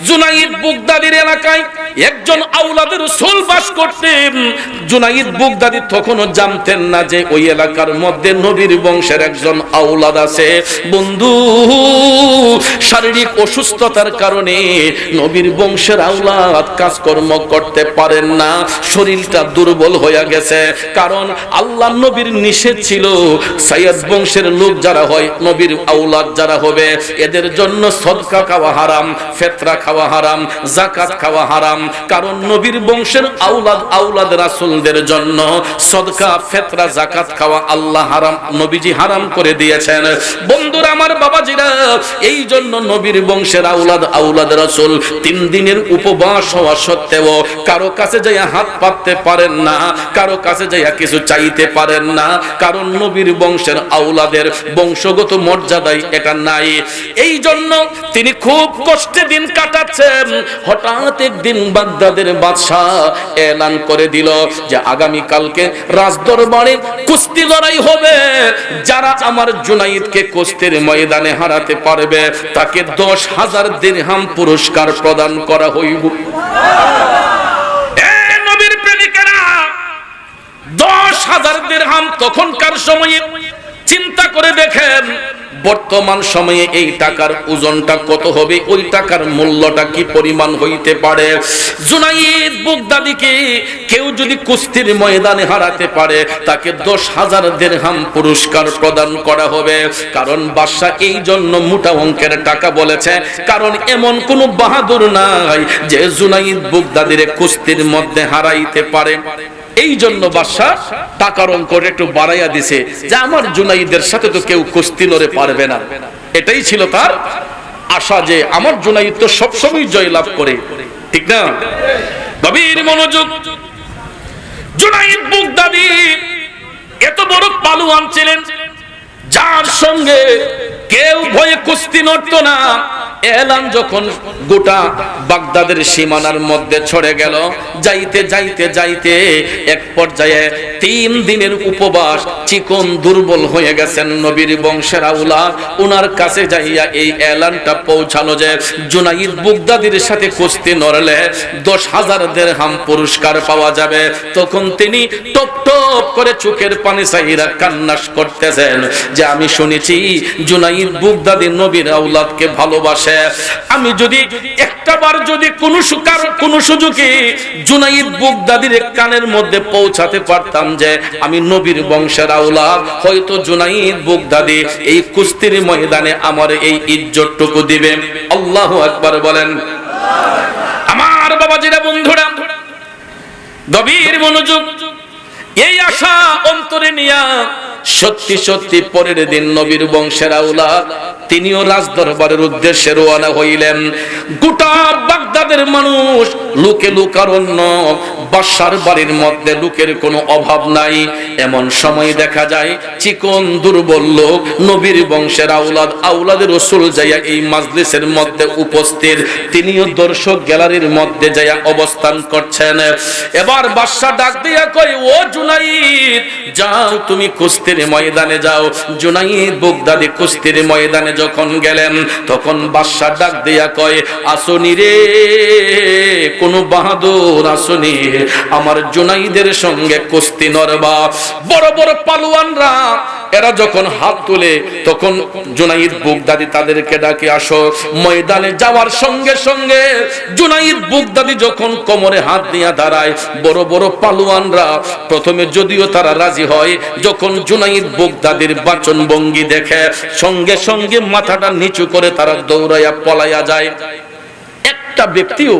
জুনাইদ বুগদাদির এলাকায় একজন আওলাদের রাসূল বাস করতেন। জুনাইদ বুগদাদি তখনও জানতেন না যে ওই এলাকার মধ্যে নবীর বংশের একজন আওলাদ আছে। বন্ধু, শারীরিক অসুস্থতার কারণে নবীর বংশের আওলাদ কাজকর্ম করতে পারেন না, শরীরটা দুর্বল হয়ে গেছে। কারণ আল্লাহ নবীর নিষেধ ছিল সাইয়্যদ বংশের লোক যারা হয়, নবীর আওলাদ যারা হবে, এদের জন্য সদকা খাওয়া হারাম, ফিতরা খাওয়া হারাম, যাকাত খাওয়া হারাম। কারণ নবীর বংশের আওলাদ রাসূলদের জন্য সদকা, ফিতরা, যাকাত খাওয়া আল্লাহ হারাম, নবীজি হারাম করে দিয়েছেন। বন্ধুরা আমার, বাবাজিরা, এই জন্য নবীর বংশের আওলাদ রাসূল 3 দিনের উপবাস হওয়া সত্ত্বেও কারো কাছে যাইয়া হাত পাততে পারেন না, কারো কাছে যাইয়া কিছু চাইতে পারেন না। কারণ নবীর বংশের আওলাদের বংশগত মর্যাদায় এটা নাই। এই জন্য তিনি খুব কষ্টে দিন কাটাচ্ছেন। হঠাৎ একদিন বাগদাদের বাদশা এলান করে দিল যে আগামী কালকে রাজদরবারে কুস্তি লড়াই হবে। যারা আমার জুনাইদকে কুস্তির ময়দানে হারাতে পারবে তাকে 10,000 দিরহাম পুরস্কার প্রদান করা হইব। নবীর প্রেমিকেরা, 10,000 দিরহাম তখনকার সময়ে চিন্তা করে দেখেন বর্তমান সময়ে এই টাকার ওজনটা কত হবে, ওই টাকার মূল্যটা কি পরিমাণ হইতে পারে। জুনাইদ বুগদাদিকে কেউ যদি কুস্তির ময়দানে হারাতে পারে তাকে 10,000 দিরহাম পুরস্কার প্রদান করা হবে। কারণ বাদশা এই জন্য মোটা অঙ্কের টাকা বলেছে, কারণ এমন কোন বাহাদুর নাই যে জুনাইদ বুগদাদিরে কুস্তির মধ্যে হারাইতে পারে। এই জন্য বাদশা টাকার অঙ্ক একটু বাড়াইয়া দিছে যে আমার জুনাইদের সাথে তো কেউ কুস্তি লড়ে পারবে না। এটাই ছিল তার আশা যে আমার জুনাইদ তো সবসময় জয়লাভ করে, ঠিক না? গভীর মনোযোগ। জুনাইদ বুগদাদি এত বড় পালুয়ান ছিলেন যার সঙ্গে কেউ ভয়ে কুস্তি লড়তো না। এলান যখন গোটা বাগদাদের সীমানার মধ্যে ছড়ে গেল, যাইতে যাইতে যাইতে এক পর্যায়ে 3 দিনের উপবাস, চিকন দুর্বল হয়ে গেছেন নবীর বংশের আওলাদ। ওনার কাছে যাইয়া এই এলানটা পৌঁছালো যে জুনাইদ বুগদাদির সাথে কুস্তি লড়লে 10,000 দিরহাম পুরস্কার পাওয়া যাবে। তখন তিনি টপ টপ করে চোখের পানি চাইরা কান্না করতেছেন যে আমি শুনেছি জুনাইদ বুগদাদি নবীর আওলাদকে ভালোবাসে। আমি যদি একটাবার যদি কোন সুযোগে জুনাইদ বুগদাদির কানের মধ্যে পৌঁছাতে পারতাম যে আমি নবীর বংশের আওলাদ, হয়তো জুনাইদ বুগদাদি এই কুস্তির ময়দানে আমার এই ইজ্জতটুকু দিবে। আল্লাহু আকবার বলেন। আমার বাবাজিরা, বন্ধুরা, গভীর মনোযোগ। এই আশা অন্তরে নিয়া সত্যি সত্যি পরের দিন নবীর বংশের আওলাদ তিনিও রাজদরবারের উদ্দেশ্যে রওনা হইলেন। গোটা বাগদাদের মানুষ লোকে লোকারণ্য, বাদশার বাড়ির মধ্যে লোকের কোনো অভাব নাই। এমন সময় দেখা যায় চিকন দুর্বল লোক নবীর বংশের আওলাদের রাসূল যাইয়া এই মাজলিসের মধ্যে উপস্থিত। তিনিও দর্শক গ্যালারির মধ্যে যাইয়া অবস্থান করছেন। এবার বাদশা ডাক দিয়া কয়, ও জুনাইদ, যাও তুমি কুস্তির ময়দানে যাও। জুনাইদ বুগদাদি কুস্তির ময়দানে যখন গেলেন তখন বাদশা ডাক দিয়া কয়, আসনি রে, কোন বাহাদুর আসনি, আমার জুনাইদের সঙ্গে কুস্তি নরবা। বড় বড় পালোয়ানরা এরা যখন হাত তুলে তখন জুনাইদ বুগদাদি তাদেরকে ডাকে, আসো। ময়দানে যাওয়ার সঙ্গে সঙ্গে জুনাইদ বুগদাদি যখন কোমরে হাত দিয়া দাঁড়ায়, বড় বড় পালোয়ানরা প্রথমে যদিও তারা রাজি হয়, যখন জুনাইদ বুগদাদির বাচন ভঙ্গি দেখে সঙ্গে সঙ্গে মাথাটা নিচু করে তারা দৌড়াইয়া পলাইয়া যায়। একটা ব্যক্তিও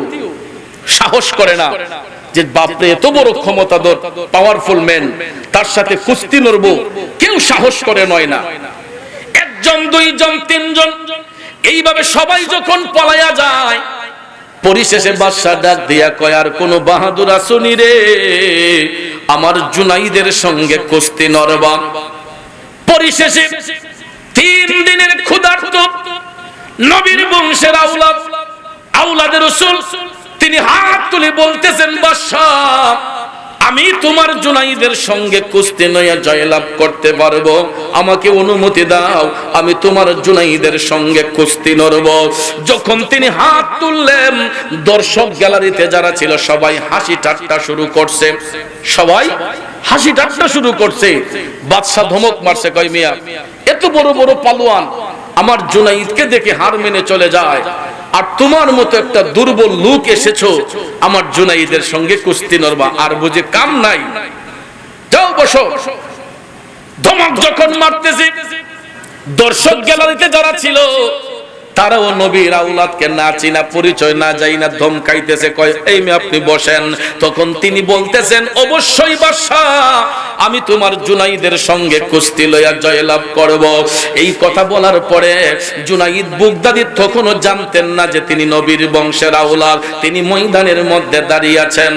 সাহস করে না যে বাপরে এত বড় ক্ষমতাধর পাওয়ারফুল ম্যান, তার সাথে কুস্তি লড়বো, কেউ সাহস করে নয় না। একজন, দুইজন, তিনজন, এইভাবে সবাই যখন পলায়া যায়, পরিশেষে বাদশা ডাক দিয়া কয়, আর কোন বাহাদুর আসুনি রে আমার জুনাইদের সঙ্গে কুস্তি নরবা। পরিশেষে 3 দিনের ক্ষুধার্ত নবীর বংশের আওলাদের রাসূল তিনি হাত তুলে বলতেছেন, বাদশা আমি তোমার জুনাইদের সঙ্গে কুস্তি নয়া জয়লাভ করতে পারবো, আমাকে অনুমতি দাও, আমি তোমার জুনাইদের সঙ্গে কুস্তি লড়ব। যখন তিনি হাত তুললেন, দর্শক গ্যালারিতে যারা ছিল সবাই হাসি ঠাট্টা শুরু করছে, সবাই হাসি ঠাট্টা শুরু করছে। বাদশা ধমক মারছে, কয় মিয়া এত বড় বড় পালোয়ান আমার জুনাইদকে দেখে হার মেনে চলে যায়, আর তোমার মতো একটা দুর্বল লোক এসেছো আমার জুনাইদের সঙ্গে কুস্তি লড়বা, আর বুঝে কাম নাই, যাও বসো। ধমক যখন মারতেছে, দর্শক গ্যালারিতে যারা ছিল তারাও নবীর আওলাদকে না চিনা, পরিচয় না যাই না ধমকাইতেছে, কয় এই মেয়ে আপনি বসেন। তখন তিনি বলতেছেন, অবশ্যই বাদশা আমি তোমার জুনাইদের সঙ্গে কুস্তি লইয়া জয়লাভ করব। এই কথা বলার পরে জুনাইদ বুগদাদি তখনও জানতেন না যে তিনি নবীর বংশের আওলাদ। তিনি ময়দানের মধ্যে দাঁড়িয়ে আছেন।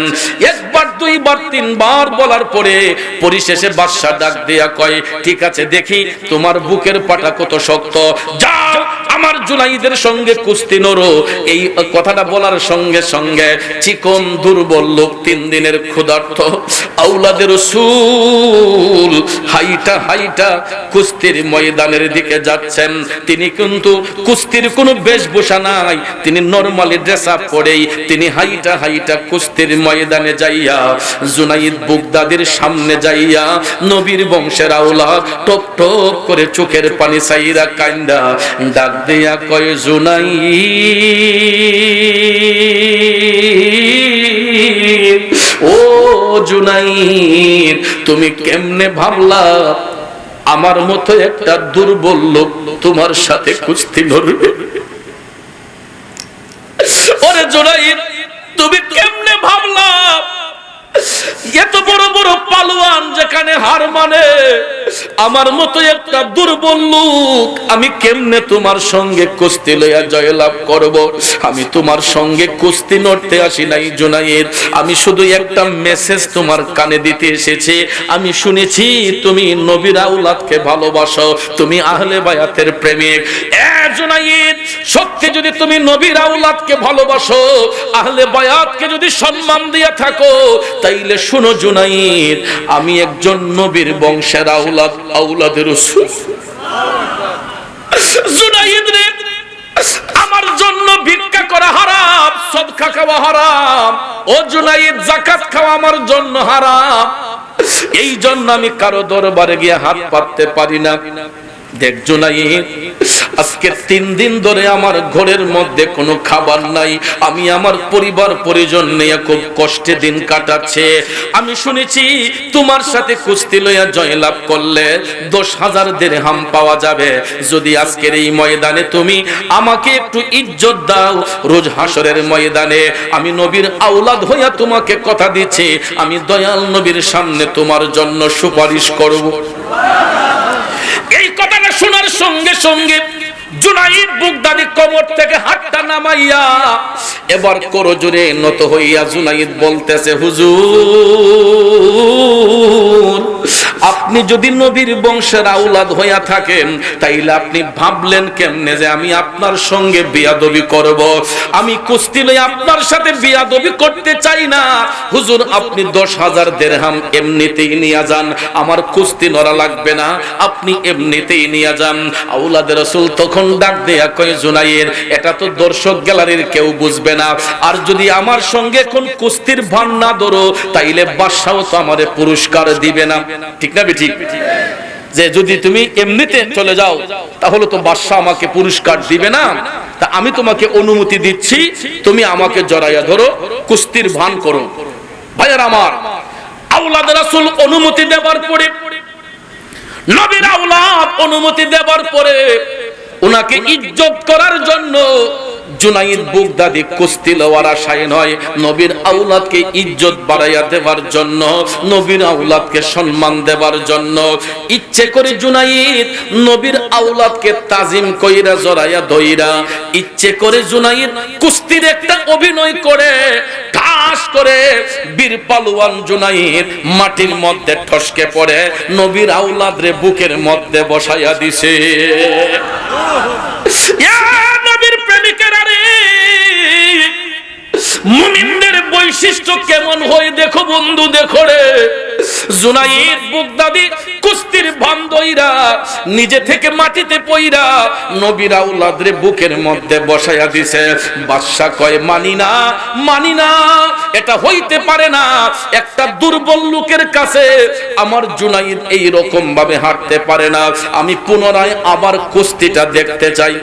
একবার, দুইবার, তিনবার বলার পরে পরিশেষে বাদশা ডাক দিয়া কয়, ঠিক আছে দেখি তোমার বুকের পাটা কত শক্ত, যাও আমার জুনাইদের সঙ্গে কুস্তি নরো। এই কথাটা বলার সঙ্গে সঙ্গে চিকন দুর্বল লোক, 3 দিনের ক্ষুধার্ত আওলাদের রাসূল হাইটা হাইটা কুস্তির ময়দানের দিকে যাচ্ছেন। তিনি কিন্তু কুস্তির কোনো বেশভূষা নাই, তিনি নরমালি ড্রেস আপ করেই তিনি হাইটা হাইটা কুস্তির ময়দানে যাইয়া জুনাইদ বুগদাদির সামনে যাইয়া নবীর বংশের আওলাদ টপ টপ করে চোখের পানি ছাইরা কান্দা ডাক দিয়া কয়, জুনাইদ ও জুনাইদ, তুমি কেমনে ভাবলা আমার মতো একটা দুর্বল লোক তোমার সাথে কুস্তি লড়বে? ওরে জুনাইদ, তুমি কেমনে ভাবলা এত বড় বড় পালোয়ান যেখানে হার মানে, আমার মতো একটা দুর্বল লোক আমি কেমনে তোমার সঙ্গে কুস্তি লইয়া জয়লাভ করব? আমি তোমার সঙ্গে কুস্তি লড়তে আসি নাই জুনাইদ, আমি শুধু একটা মেসেজ তোমার কানে দিতে এসেছি। আমি শুনেছি তুমি নবীর আওলাদকে ভালোবাসো, তুমি আহলে বায়াতের প্রেমিক। এ জুনাইদ, সত্যি যদি তুমি নবীর আওলাদকে ভালোবাসো, আহলে বায়াতকে যদি সম্মান দিয়ে থাকো, তাইলে শুনো জুনাইদ, আমি একজন নবীর বংশের আওলাদ, আওলাদের রাসূল। জুনাইদ রে, আমার জন্য ভিক্ষা করা হারাম, সদকা খাওয়া হারাম। ও জুনাইদ, যাকাত খাওয়া আমার জন্য হারাম। এই জন্য আমি কারো দরবারে গিয়ে হাত পাততে পারি না। দেখ জুনাইদ, আজকে 3 দিন ধরে আমার ঘরের মধ্যে কোনো খাবার নাই, আমি আমার পরিবার পরিজন নিয়ে খুব কষ্টে দিন কাটাচ্ছে। আমি শুনেছি তোমার সাথে কুস্তি লইয়া জয়লাভ করলে 10,000 দিরহাম পাওয়া যাবে। যদি আজকের এই ময়দানে তুমি আমাকে একটু ইজ্জত দাও, রোজ হাসরের ময়দানে আমি নবীর আওলাদ হইয়া তোমাকে কথা দিচ্ছি, আমি দয়াল নবীর সামনে তোমার জন্য সুপারিশ করব। এই কথাটা শোনার সঙ্গে সঙ্গে জুনাইদ বুগদাদি কোমর থেকে হাতটা নামাইয়া এবার করজোরে নত হইয়া জুনাইদ বলতেছে, হুজুর, আপনি যদি নবীর বংশের আওলাদ হইয়া থাকেন, তাইলে আপনি ভাবলেন কেমনে যে আমি আপনার সঙ্গে বিয়াদবি করব? আমি কুস্তি লইয়া আপনার সাথে বিয়াদবি করতে চাই না। হুজুর, আপনি 10,000 দিরহাম এমনিতেই নিয়ে যান, আমার কুস্তি লড়া লাগবে না, আপনি এমনিতেই নিয়ে যান। আওলাদের রাসূল তখন ডাক দেয়া কয়, জুনাইদ, এটা তো দর্শক গ্যালারির কেউ বুঝবে না, আর যদি আমার সঙ্গে কোন কুস্তির ভান না ধরো, তাইলে বাদশাও তো আমারে পুরস্কার দিবে না। ঠিক না ঠিক? যে যদি তুমি এমনিতে চলে যাও, তাহলে তো বাদশা আমাকে পুরস্কার দিবে না। তা আমি তোমাকে অনুমতি দিচ্ছি, তুমি আমাকে জড়াইয়া ধরো, কুস্তির ভান করো। ভাইয়ের আমার, আওলাদ রাসূল অনুমতি দেবার পরে, নবীর আওলাদ অনুমতি দেবার পরে, উনাকে ইজ্জত করার জন্য জুনাইদ বুগদাদি কুস্তি লওয়ার আশায় নয়, নবীর আওলাদকে ইজ্জত বাড়াইয়া দেওয়ার জন্য, নবীর আওলাদকে সম্মান দেওয়ার জন্য ইচ্ছে করে জুনাইদ নবীর আওলাদকে তাজিম কইরা জড়াইয়া ধইরা ইচ্ছে করে জুনাইদ কুস্তির একটা অভিনয় করে ঠাস করে বীর পালোয়ান জুনাইদ মাটির মধ্যে ঠসকে পড়ে নবীর আওলাদরে বুকের মধ্যে বসাইয়া দিছে। নবীর প্রেমিকেরা রে, মুমিনদের বৈশিষ্ট্য কেমন হয় দেখো বন্ধু, দেখো রে। জুনাইদ বুগদাদি কুস্তির ভান্দইরা নিজে থেকে মাটিতে পইরা নবীর আওলাদরে বুকের মধ্যে বসাইয়া দিছে। বাদশা কয় মানি না, মানি না, এটা হইতে পারে না। একটা দুর্বল লোকের কাছে আমার জুনাইদ এই রকম ভাবে হাঁটতে পারে না। আমি পুনরায় আবার কুস্তিটা দেখতে চাই।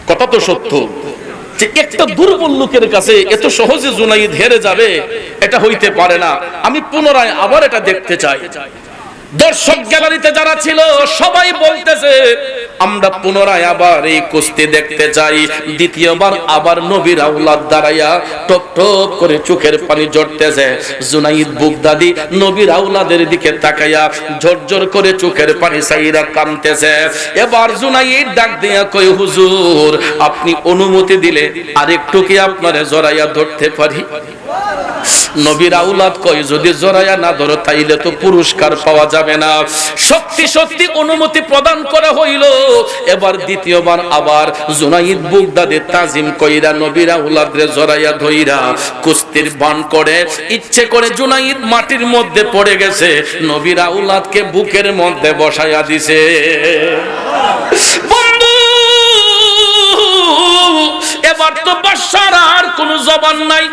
কথা তো সত্য যে একটা দুর্বল লোকের কাছে এত সহজে জুনাইদ হেরে যাবে, এটা হইতে পারে না। আমি পুনরায় আবার এটা দেখতে চাই। দর্শক গ্যালারিতে যারা ছিল সবাই বলতেছে আমরা পুনরায় আবার এই কুস্তি দেখতে চাই। দ্বিতীয়বার আবার নবীর আওলাদ দাঁড়াইয়া টপ টপ করে চোখের পানি ঝরতেছে। জুনাইদ বুগদাদি নবীর আওলাদের দিকে তাকাইয়া ঝরঝর করে চোখের পানি ছাইরা কাঁদতেছে। এবার জুনাইদ ডাক দিয়া কই, হুজুর আপনি অনুমতি দিলে আরেকটু কি আপনারে জড়াইয়া ধরতে পারি? নবীর আওলাদ কই, যদি জড়াইয়া না ধরো তাইলে তো পুরস্কার পাওয়া যাবে না। সত্যি সত্যি অনুমতি প্রদান করা হইল। এবার দ্বিতীয়বার আবার জুনাইদ বুগদাদি তাজিম কইরা নবীর আওলাদরে জড়াইয়া ধইরা কুস্তির বান করে ইচ্ছে করে জুনাইদ মাটির মধ্যে পড়ে গেছে, নবীর আওলাদকে বুকের মধ্যে বসাইয়া দিছে। বন্ধু, এবার তো বাদশার আর কোনো জবান নাই।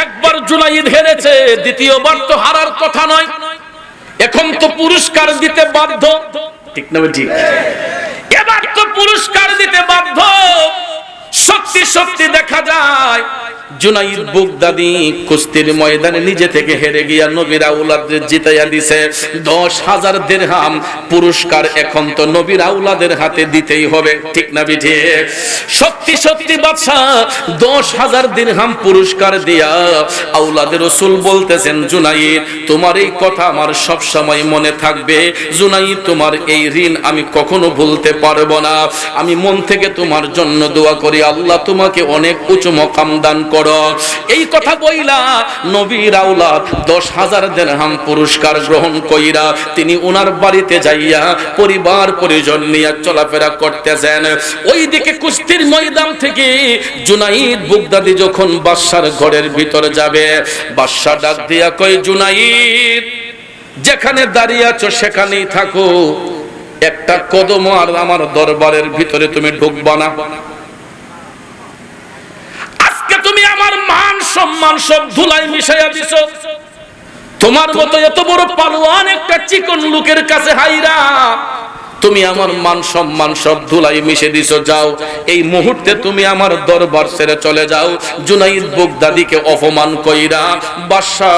একবার জুনাইদ হেরেছে, দ্বিতীয়বার তো হারার কথা নয়। এখন তো পুরস্কার দিতে বাধ্য, ঠিক না ঠিক? এবার তো পুরস্কার দিতে বাধ্য। সত্যি সত্যি দেখা যায় জুনাইদ বুগদাদি কুস্তির ময়দানে নিজে থেকে হেরে গিয়া নবীর আওলাদদের জিতাইয়া দিছে। 10,000 দিরহাম পুরস্কার এখন তো নবীর আওলাদের হাতে দিতেই হবে, ঠিক না বিঠে? সত্যি সত্যি বাদশা 10,000 দিরহাম পুরস্কার দিয়া আওলাদের রাসূল বলতেছেন, জুনাইদ তোমার এই কথা আমার সব সময় মনে থাকবে। জুনাইদ তোমার এই ঋণ আমি কখনো ভুলতে পারবো না। আমি মন থেকে তোমার জন্য দোয়া করি, আল্লাহ তোমাকে অনেক উঁচু মাকাম দান করো। এই কথা বইলা নবীর আওলাদ 10,000 দিরহাম পুরস্কার গ্রহণ কইরা তিনি ওনার বাড়িতে যাইয়া পরিবার পরিজন নিয়ে চলাফেরা করতেছেন। ওইদিকে কুস্তির ময়দান থেকে জুনাইদ বুগদাদি যখন বাদশার ঘরের ভিতরে যাবে, বাদশা ডাক দিয়া কয়, জুনাইদ যেখানে দাঁড়িয়ে আছো সেখানেই থাকো, একটা কদম আর আমার দরবারের ভিতরে তুমি ঢুকবা না। তুমি আমার মান সম্মান সব ধুলাই মিশাইয়া দিছো। তোমার মতো এত বড় পালোয়ান একটা চিকন লোকের কাছে হাইরা তুমি আমার মান সম্মান সব ধুলাই মিশে দিছো। যাও, এই মুহূর্তে তুমি আমার দরবার ছেড়ে চলে যাও। জুনাইদ বুগদাদিকে অপমান কইরা বাদশা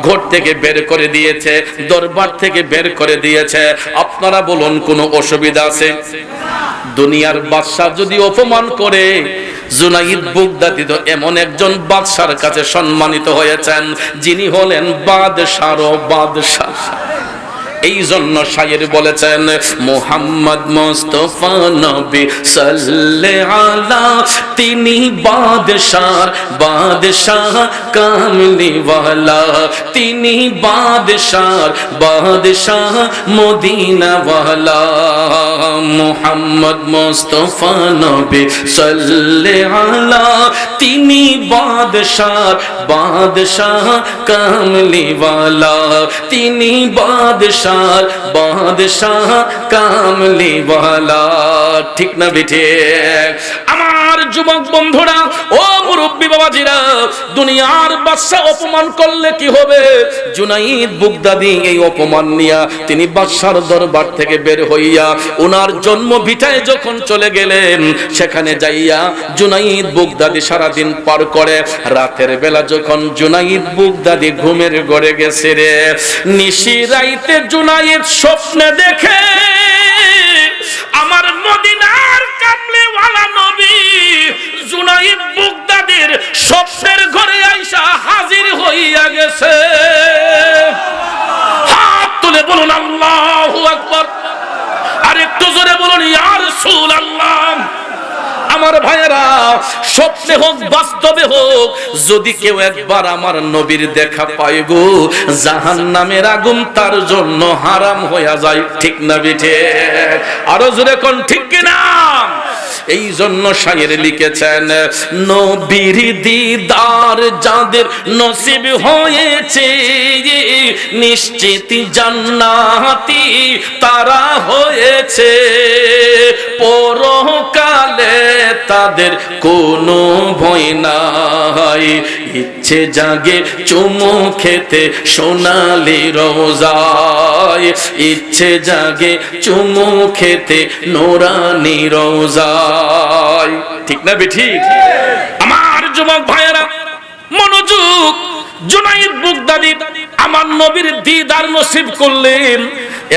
ঘর থেকে বের করে দিয়েছে, দরবার থেকে বের করে দিয়েছে। আপনারা বলুন কোনো অসুবিধা আছে? দুনিয়ার বাদশা যদি অপমান করে, জুনাইদ বুগদাদি তো এমন একজন বাদশার কাছে সম্মানিত হয়েছেন যিনি হলেন বাদশার বাদশা। এই জন্য শায়ের বলেছেন, মুহাম্মদ মুস্তাফা নবী সাল্লাল্লাহু আলাইহি, তিনি বাদশার বাদশাহ কামলি ওয়ালা, তিনি বাদশার বাদশাহ মদিনা ওয়ালা। মুহাম্মদ মুস্তাফা নবী সাল্লাল্লাহু আলাইহি, তিনি বাদশার বাদশাহ কামলি ওয়ালা, তিনি বাদশাহ বাদশাহ কামলি ওয়ালা, ঠিক না বেঠে? আমার যুবক বন্ধুরা, ও মুরব্বী বাবাজিরা, দুনিয়ার বাদশা অপমান করলে কি হবে? জুনাইদ বুগদাদি এই অপমান নিয়া তিনি বাদশার দরবার থেকে বের হইয়া ওনার জন্ম ভিটায় যখন চলে গেলেন, সেখানে যাইয়া জুনাইদ বুগদাদি সারাদিন পার করে রাতের বেলা যখন জুনাইদ বুগদাদি ঘুমের ঘরে গেছে রে, নিশি রাইতে জুনাইদ স্বপ্নে দেখে আমার মদিনার আমার ভাইয়েরা, স্বপ্নে হোক বাস্তবে হোক, যদি কেউ একবার আমার নবীর দেখা পায় গো, জাহান্নামের আগুন তার জন্য হারাম হয়ে যায়। ঠিক না বিঠে? আরো জোরে কোন ঠিক কিনা? এই জন্য শায়ের লিখেছেন, নবীর দিদার যাদের নসিব হয়েছে, নিশ্চিত জান্নাতি তারা হয়েছে। পরকালে তাদের কোনো ভয় নাই, ইচ্ছে জাগে চুমু খেতে সোনালি রোজায়, ইচ্ছে জাগে চুমু খেতে নোরানি রোজায়। ঠিক না বেঠিক? আমার যুবক ভাইয়েরা মনোযোগ। জুনাইদ বাগদাদী আমার নবীর দিদার নসিব করলেন।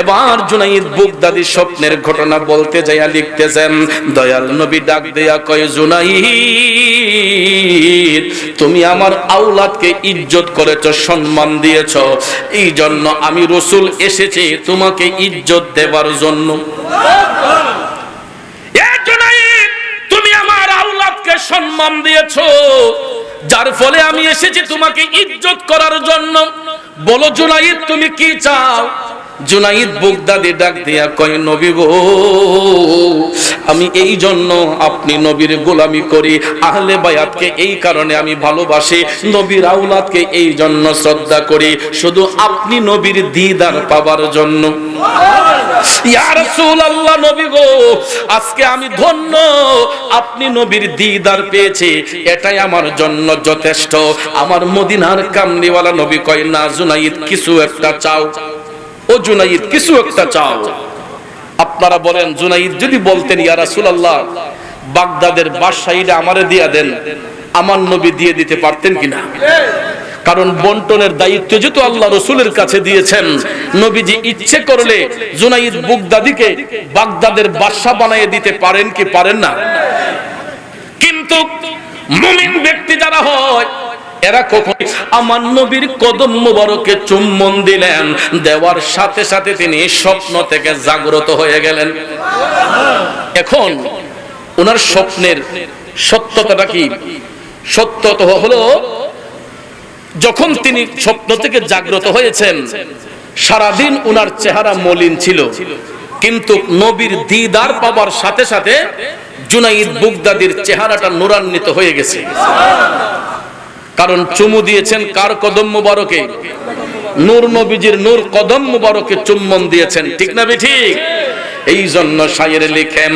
এবার জুনাইদ বাগদাদী স্বপ্নের ঘটনা বলতে যাইয়া লিখতেছেন, দয়াল নবী ডাক দেয়া কয়, জুনাইদ তুমি আমার আওলাদকে ইজ্জত করেছ, সম্মান দিয়েছ, এই জন্য আমি রাসূল এসেছি তোমাকে ইজ্জত দেবার জন্য। এ জুনাইদ তুমি আমার আওলাদকে সম্মান দিয়েছ, যার ফলে আমি এসেছি তোমাকে ইজ্জত করার জন্য। বলো জুনাইদ তুমি কি চাও? জুনাইদ বাগদাদী ডাক দিয়া কয়, নবী গো, আমি এই জন্য আপনি নবীর গোলামি করি, আহলে বায়াতকে এই কারণে আমি ভালোবাসি, নবীর আওলাদকে এই জন্য শ্রদ্ধা করি, শুধু আপনি নবীর দিদার পাবার জন্য। ইয়া রাসূলুল্লাহ, নবী গো, আজকে আমি ধন্য, আপনি নবীর দিদার পেয়েছি, এটাই আমার জন্য যথেষ্ট। আমার মদিনার কামলিওয়ালা নবী কয়, না জুনাইদ কিছু একটা চাও। ও জুনাইদ কিছু একটা চাও। আপনারা বলেন, জুনাইদ যদি বলতেন, ইয়া রাসূলুল্লাহ বাগদাদের বাদশাহীটা আমারে দিয়া দেন, আমার নবী দিয়ে দিতে পারতেন কিনা? কারণ বন্টনের দায়িত্ব যেহেতু আল্লাহ রাসূলের কাছে দিয়েছেন, নবীজি ইচ্ছে করলে জুনাইদ বাগদাদীকে বাগদাদের বাদশা বানিয়ে দিতে পারেন কি পারেন না? কিন্তু মুমিন ব্যক্তি যারা হয়, এরা কখন আমার নবীর কদম মোবারকে চুম্বন দিলেন, দেওয়ার সাথে সাথে তিনি স্বপ্ন থেকে জাগ্রত হয়ে গেলেন। এখন ওনার স্বপ্নের সত্যতাটা কি? সত্যতা হলো, যখন তিনি স্বপ্ন থেকে জাগ্রত হয়েছেন, সারাদিন ওনার চেহারা মলিন ছিল, কিন্তু নবীর দিদার পাবার সাথে সাথে জুনাইদ বাগদাদীর চেহারাটা নূরান্বিত হয়ে গেছে। কারণ চুমু দিয়েছেন কার কদম মুবারকে? নূর নবীজির নূর কদম মুবারকে চুম্বন দিয়েছেন। ঠিক না ঠিক? এই জন্য শায়ের লিখেন,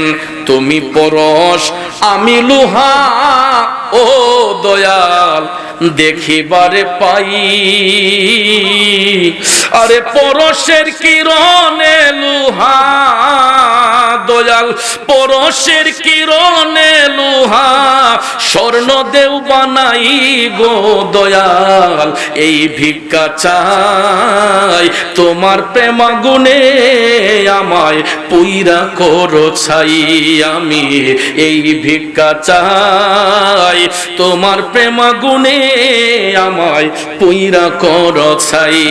তুমি পরশ আমি লোহা, ও দয়াল দেখিবারে পাই, আরে পরশের কিরণে লোহা, দয়াল পরশের কিরণে লোহা, স্বর্ণ দেও বানাই গো দয়াল, এই ভিক্ষা চাই তোমার প্রেমাগুনে আমায় পুইরা করো ছাই, আমি এই ভিক্ষা চাই তোমার প্রেমাগুনে আমায় পুইরা করো ছাই।